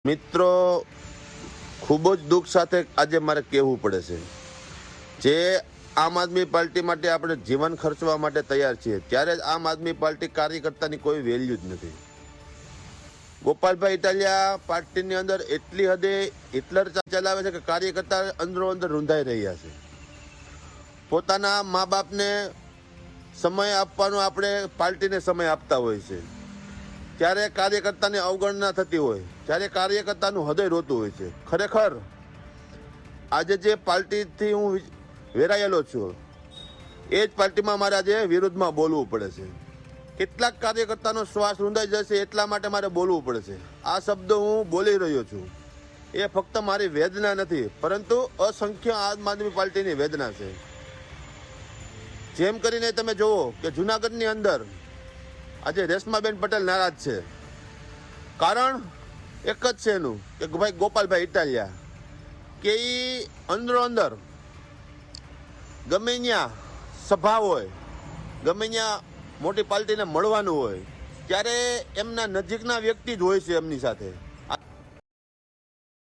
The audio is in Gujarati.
મિત્રો, ખૂબ જ દુઃખ સાથે આજે મારે કહેવું પડે છે, જે આમ આદમી પાર્ટી માટે આપણે જીવન ખર્ચવા માટે તૈયાર છીએ, ત્યારે જ આમ આદમી પાર્ટી કાર્યકર્તાની કોઈ વેલ્યુ જ નથી. ગોપાલભાઈ ઇટાલિયા પાર્ટીની અંદર એટલી હદે હિટલર ચલાવે છે કે કાર્યકર્તા અંદરો અંદર રૂંધાઈ રહ્યા છે. પોતાના મા બાપને સમય આપવાનો આપણે પાર્ટીને સમય આપતા હોય છે, ત્યારે કાર્યકર્તાની અવગણના થતી હોય, ત્યારે કાર્યકર્તાનું હૃદય રોતું હોય છે. ખરેખર આજે જે પાર્ટીથી હું વેરાયેલો છું, એ જ પાર્ટીમાં મારે આજે વિરુદ્ધમાં બોલવું પડે છે. કેટલાક કાર્યકર્તાનો શ્વાસ રૂંધાઈ જશે એટલા માટે મારે બોલવું પડે છે. આ શબ્દ હું બોલી રહ્યો છું, એ ફક્ત મારી વેદના નથી, પરંતુ અસંખ્ય આમ આદમી પાર્ટીની વેદના છે. જેમ કરીને તમે જુઓ કે જુનાગઢની અંદર આજે રેશમાબેન પટેલ નારાજ છે. કારણ એક જ છે એનું કે ભાઈ ગોપાલભાઈ ઇટાલિયા કે એ અંદરો અંદર ગમે ત્યાં સભા હોય, ગમે ત્યાં મોટી પાર્ટીને મળવાનું હોય, ત્યારે એમના નજીકના વ્યક્તિ જ હોય છે એમની સાથે.